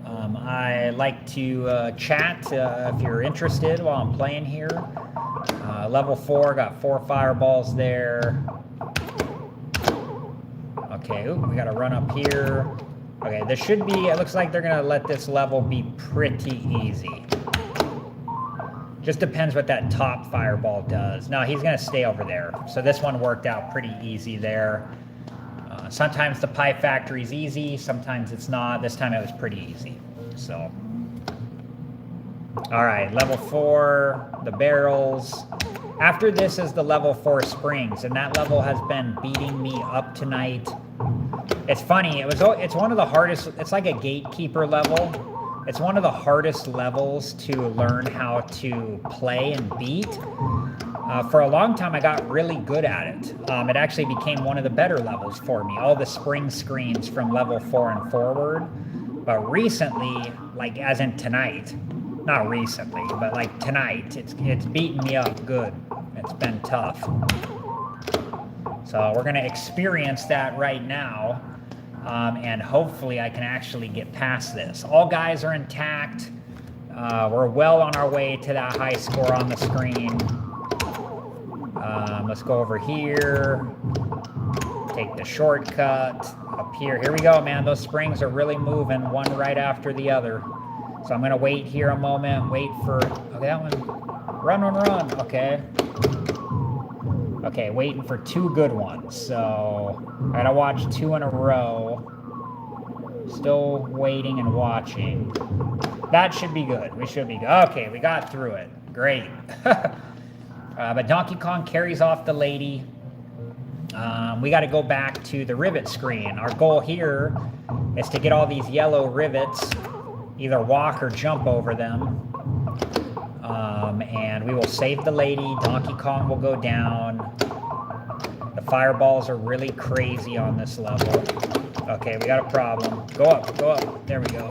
I like to chat if you're interested while I'm playing here. Level 4, got 4 fireballs there. Okay, we got to run up here. Okay, this should be, it looks like they're going to let this level be pretty easy. Just depends what that top fireball does. No, he's going to stay over there. So this one worked out pretty easy there. Sometimes the pie factory's easy, sometimes it's not. This time it was pretty easy. So, all right, level 4, the barrels. After this is the level 4 springs, and that level has been beating me up tonight. It's funny, it's one of the hardest, it's like a gatekeeper level. It's one of the hardest levels to learn how to play and beat. For a long time, I got really good at it. It actually became one of the better levels for me. All the spring screens from level 4 and forward. But recently, like as in tonight, not recently, but like tonight, it's beaten me up good. It's been tough. So we're going to experience that right now. And hopefully I can actually get past this. All guys are intact. We're well on our way to that high score on the screen. Let's go over here. Take the shortcut up here. Here we go, man. Those springs are really moving one right after the other. So I'm going to wait here a moment. Wait for... Okay, that one... Run. Okay. Okay, waiting for 2 good ones. So I gotta watch 2 in a row. Still waiting and watching. That should be good. We should be good. Okay, we got through it. Great. But Donkey Kong carries off the lady. We got to go back to the rivet screen. Our goal here is to get all these yellow rivets, either walk or jump over them. And we will save the lady. Donkey Kong will go down. The fireballs are really crazy on this level. Okay, we got a problem. Go up. There we go.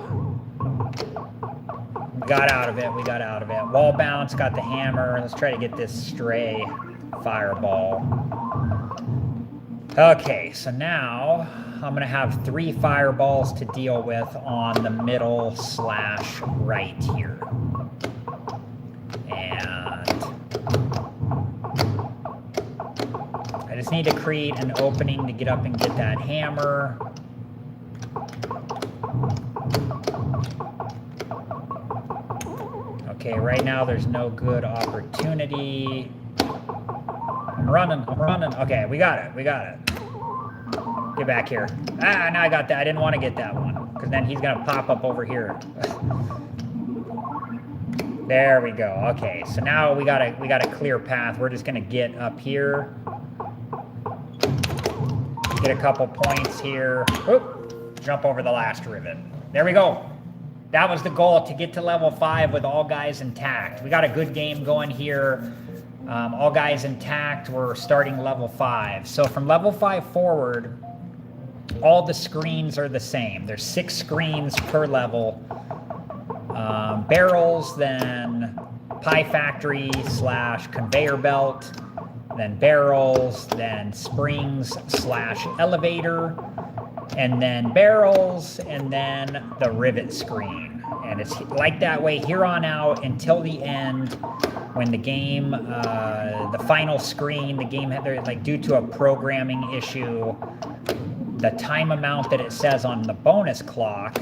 We got out of it. Wall bounce, got the hammer. Let's try to get this stray fireball. Okay, so now I'm going to have 3 fireballs to deal with on the middle / right here. And I just need to create an opening to get up and get that hammer. Okay, right now there's no good opportunity. I'm running. Okay, we got it. Get back here. Ah, now I got that. I didn't want to get that one, because then he's going to pop up over here. There we go. Okay, so now we got a clear path. We're just going to get up here. Get a couple points here. Oop, jump over the last rivet. There we go. That was the goal, to get to level 5 with all guys intact. We got a good game going here. All guys intact. We're starting level 5. So from level 5 forward, all the screens are the same. There's 6 screens per level. Barrels, then pie factory / conveyor belt, then barrels, then springs / elevator, and then barrels, and then the rivet screen. And it's like that way here on out until the end, when the game, the final screen, the game, like due to a programming issue, the time amount that it says on the bonus clock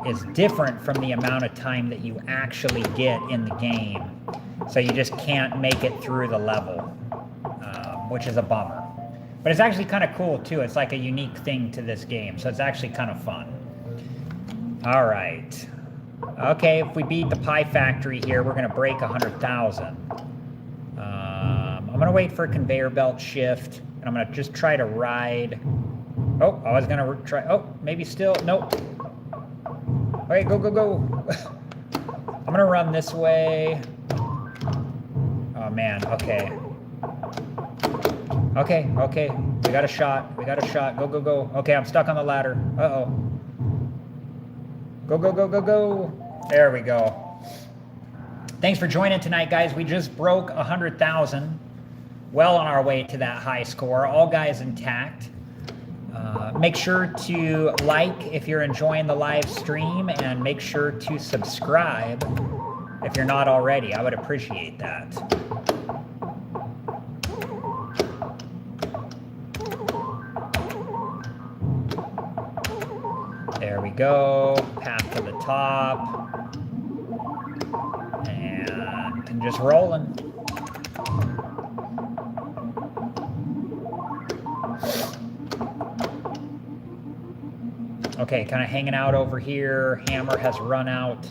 is different from the amount of time that you actually get in the game. So you just can't make it through the level, which is a bummer. But it's actually kind of cool too. It's like a unique thing to this game. So it's actually kind of fun. All right. Okay, if we beat the pie factory here, we're going to break 100,000. I'm going to wait for a conveyor belt shift. And I'm going to just try to ride. Oh, I was going to try. Oh, maybe still. Nope. Okay, go, go, go. I'm going to run this way. Oh, man. Okay. Okay, okay. We got a shot. We got a shot. Go, go, go. Okay, I'm stuck on the ladder. Uh-oh. Go, go, go, go, go. There we go. Thanks for joining tonight, guys. We just broke 100,000. Well on our way to that high score. All guys intact. Make sure to like if you're enjoying the live stream, and make sure to subscribe if you're not already. I would appreciate that. There we go. Path to the top. And just rolling. Okay, kind of hanging out over here. Hammer has run out.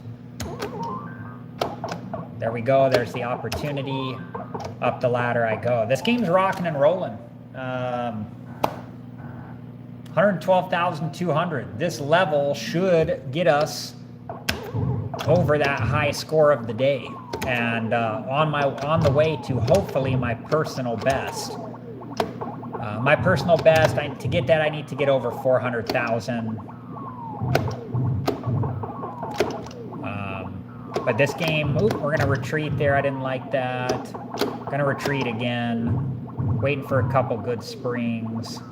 There we go. There's the opportunity. Up the ladder I go. This game's rocking and rolling. 112,200. This level should get us over that high score of the day, and on the way to hopefully my personal best. My personal best, to get that, I need to get over 400,000. But this game, we're going to retreat there. I didn't like that. Going to retreat again. Waiting for a couple good springs.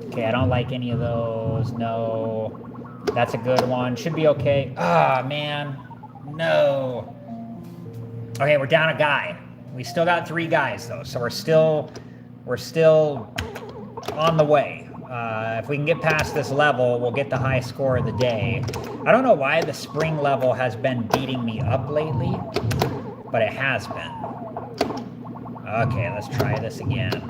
Okay, I don't like any of those. No. That's a good one. Should be okay. Ah, man. No. Okay, we're down a guy. We still got 3 guys, though. So we're still on the way. If we can get past this level, we'll get the high score of the day. I don't know why the spring level has been beating me up lately, but it has been. Okay, let's try this again.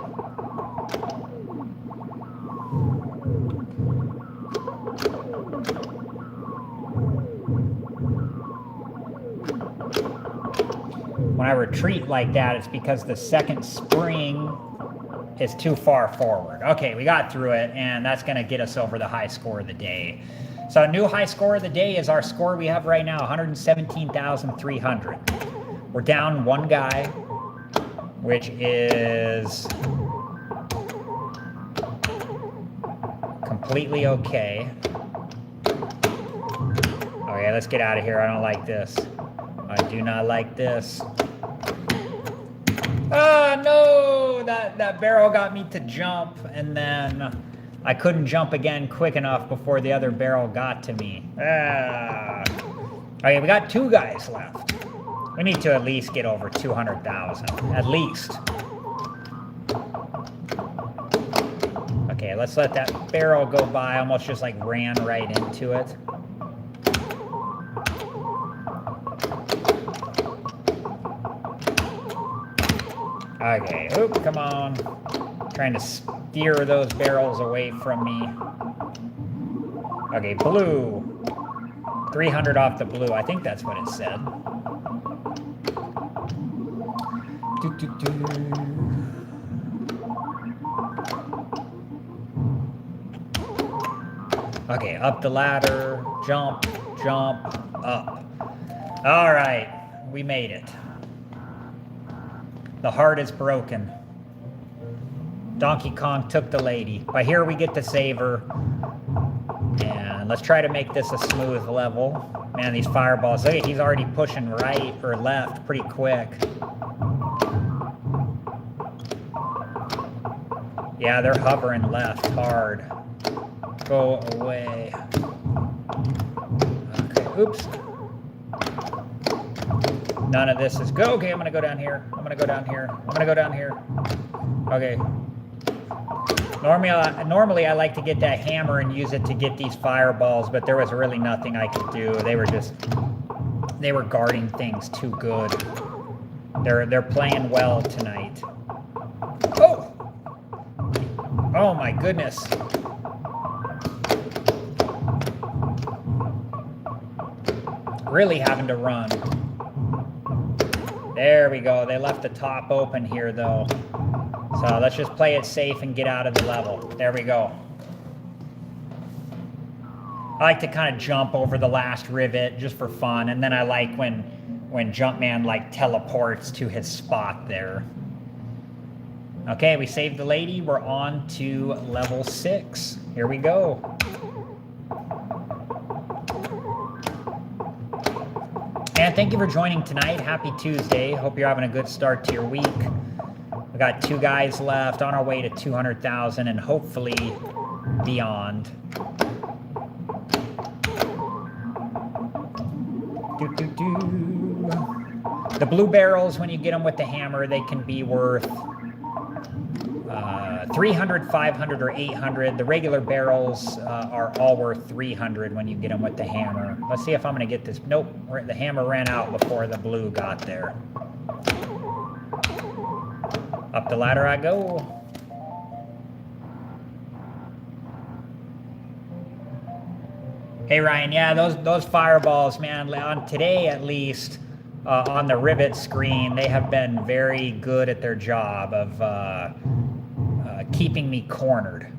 When I retreat like that, it's because the second spring is too far forward. Okay, we got through it, and that's going to get us over the high score of the day. So a new high score of the day is our score we have right now, 117,300. We're down 1 guy, which is completely okay. Okay, let's get out of here. I don't like this. I do not like this. Ah, no! That barrel got me to jump, and then I couldn't jump again quick enough before the other barrel got to me. Ah. Okay, we got 2 guys left. We need to at least get over 200,000. At least. Okay, let's let that barrel go by. Almost just like ran right into it. Okay, oop, come on. Trying to steer those barrels away from me. Okay, blue. 300 off the blue. I think that's what it said. Okay, up the ladder, jump, jump, up. All right, we made it. The heart is broken. Donkey Kong took the lady. But here we get to save her. And let's try to make this a smooth level. Man, these fireballs, look, he's already pushing right or left pretty quick. Yeah, they're hovering left hard. Go away. Okay, oops. None of this is go. Okay, I'm gonna go down here. I'm gonna go down here. I'm gonna go down here. Okay. Normally I like to get that hammer and use it to get these fireballs, but there was really nothing I could do. They were guarding things too good. They're playing well tonight. Oh! Oh my goodness. Really having to run. There we go. They left the top open here though. So let's just play it safe and get out of the level. There we go. I like to kind of jump over the last rivet just for fun, and then I like when Jumpman like teleports to his spot there. Okay, we saved the lady. We're on to level 6. Here we go. And thank you for joining tonight. Happy Tuesday. Hope you're having a good start to your week. We got 2 guys left on our way to 200,000 and hopefully beyond. The blue barrels, when you get them with the hammer, they can be worth 300, 500, or 800. The regular barrels are all worth 300 when you get them with the hammer. Let's see if I'm going to get this. Nope, the hammer ran out before the blue got there. Up the ladder I go. Hey Ryan, yeah, those fireballs, man, on today at least, on the rivet screen, they have been very good at their job of keeping me cornered.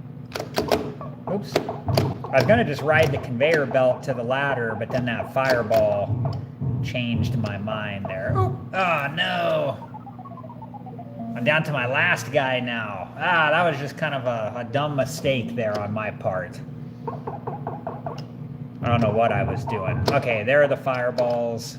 Oops. I was going to just ride the conveyor belt to the ladder, but then that fireball changed my mind there. Oh, no. I'm down to my last guy now. That was just kind of a dumb mistake there on my part. I don't know what I was doing. Okay, there are the fireballs.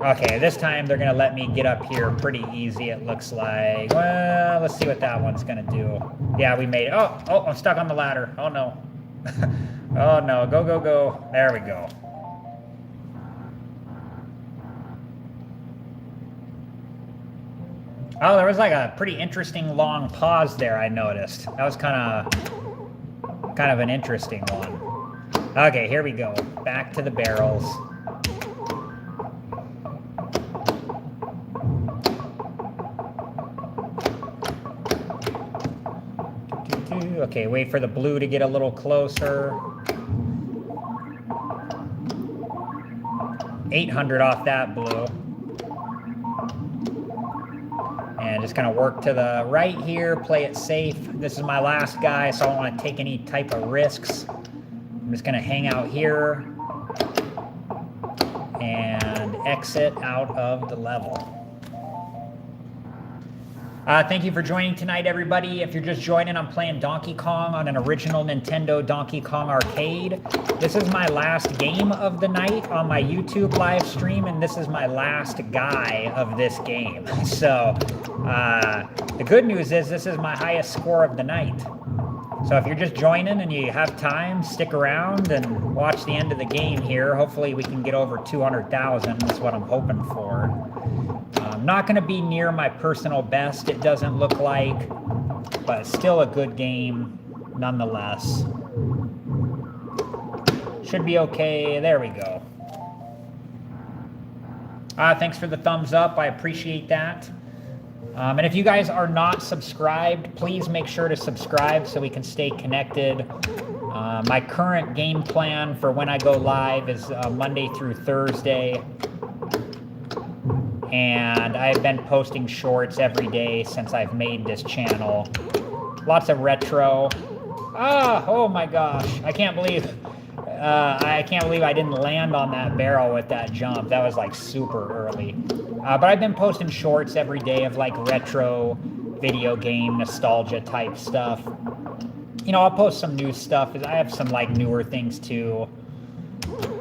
Okay, this time they're going to let me get up here pretty easy, it looks like. Well, let's see what that one's going to do. Yeah, we made it. Oh, I'm stuck on the ladder. Oh, no. Oh, no. Go, go, go. There we go. Oh, there was like a pretty interesting long pause there, I noticed. That was kind of an interesting one. Okay, here we go. Back to the barrels. Okay, wait for the blue to get a little closer. 800 off that blue. And just kind of work to the right here, play it safe. This is my last guy, so I don't want to take any type of risks. I'm just going to hang out here and exit out of the level. Thank you for joining tonight, everybody. If you're just joining, I'm playing Donkey Kong on an original Nintendo Donkey Kong arcade. This is my last game of the night on my YouTube live stream, and this is my last guy of this game. So, the good news is this is my highest score of the night. So if you're just joining and you have time, stick around and watch the end of the game here. Hopefully we can get over 200,000. That's what I'm hoping for. Not going to be near my personal best, it doesn't look like, but still a good game nonetheless. Should be okay. There we go. Thanks for the thumbs up. I appreciate that. And if you guys are not subscribed, please make sure to subscribe so we can stay connected. My current game plan for when I go live is Monday through Thursday. And I've been posting shorts every day since I've made this channel. Lots of retro. Ah, oh my gosh. I can't believe I didn't land on that barrel with that jump. That was like super early. But I've been posting shorts every day of like retro video game nostalgia type stuff. You know, I'll post some new stuff. I have some like newer things too.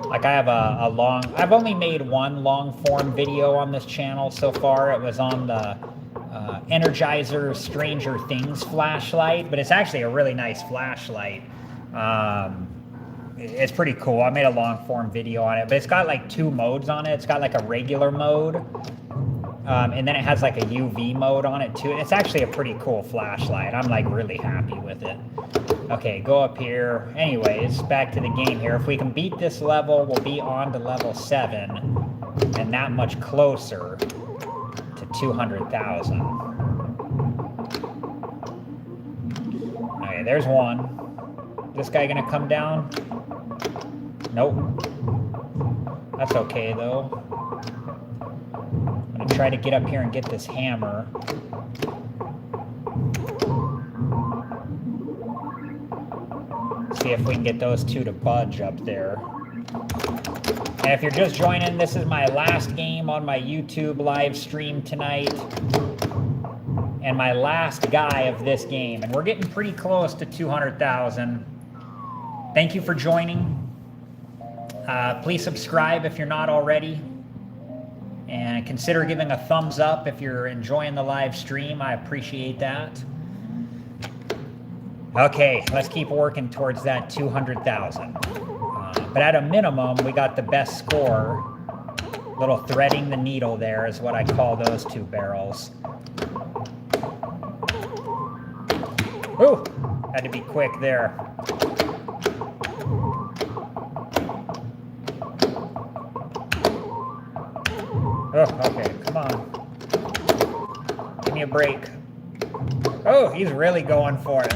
Like I have I've only made one long form video on this channel so far. It was on the Energizer Stranger Things flashlight, but it's actually a really nice flashlight. It's pretty cool. I made a long form video on it, but it's got like two modes on it. It's got like a regular mode, and then it has like a UV mode on it too. It's actually a pretty cool flashlight. I'm like really happy with it. Okay, go up here. Anyways, back to the game here. If we can beat this level, we'll be on to level 7, and that much closer to 200,000. Okay, there's one. This guy gonna come down? Nope. That's okay though. I'm gonna try to get up here and get this hammer. See if we can get those two to budge up there. And if you're just joining, this is my last game on my YouTube live stream tonight. And my last guy of this game. And we're getting pretty close to 200,000. Thank you for joining. Please subscribe if you're not already. And consider giving a thumbs up if you're enjoying the live stream. I appreciate that. Okay, let's keep working towards that 200,000. But at a minimum, we got the best score. Little threading the needle there is what I call those two barrels. Ooh, had to be quick there. Oh, okay, come on. Give me a break. Oh, he's really going for it.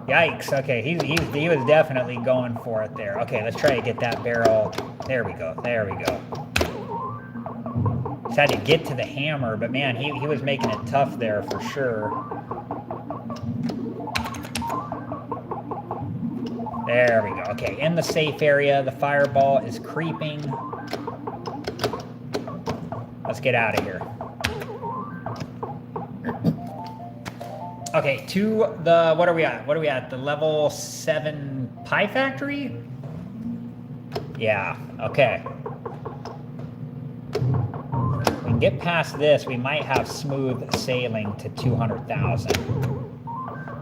Yikes, okay, he was definitely going for it there. Okay, let's try to get that barrel. There we go, there we go. Just had to get to the hammer, but man, he was making it tough there for sure. There we go. Okay, in the safe area, the fireball is creeping. Let's get out of here. Okay, to the, what are we at? What are we at? The level 7 pie factory? Yeah, okay. If we can get past this, we might have smooth sailing to 200,000.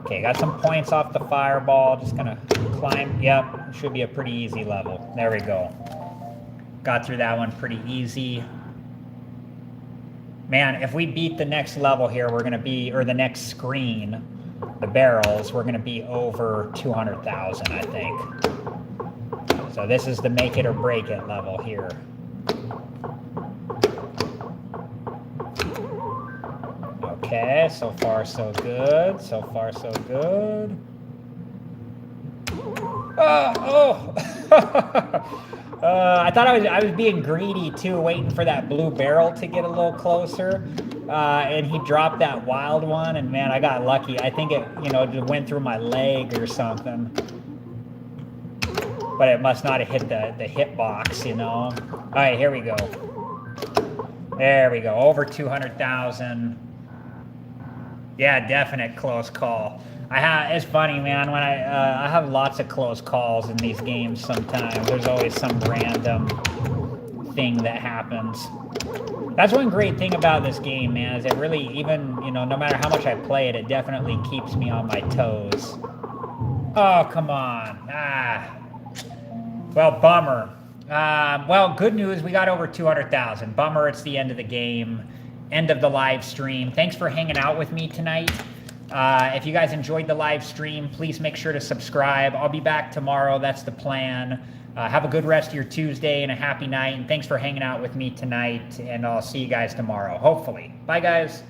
Okay, got some points off the fireball. Just gonna climb. Yep, should be a pretty easy level. There we go. Got through that one pretty easy. Man, if we beat the next level here, we're gonna be, or the next screen, the barrels, we're gonna be over 200,000, I think. So this is the make it or break it level here. Okay, so far so good. So far so good. Oh! I thought I was being greedy too, waiting for that blue barrel to get a little closer. And he dropped that wild one, and man, I got lucky. I think it, just went through my leg or something. But it must not have hit the hit box, All right, here we go. There we go, over 200,000. Yeah, definite close call. It's funny, man, when I have lots of close calls in these games sometimes. There's always some random thing that happens. That's one great thing about this game, man, is it really, even, no matter how much I play it, it definitely keeps me on my toes. Oh, come on. Well, bummer. Well, good news, we got over 200,000. Bummer, it's the end of the game. End of the live stream. Thanks for hanging out with me tonight. If you guys enjoyed the live stream, please make sure to subscribe. I'll be back tomorrow. That's the plan. Have a good rest of your Tuesday and a happy night. And thanks for hanging out with me tonight. And I'll see you guys tomorrow, hopefully. Bye, guys.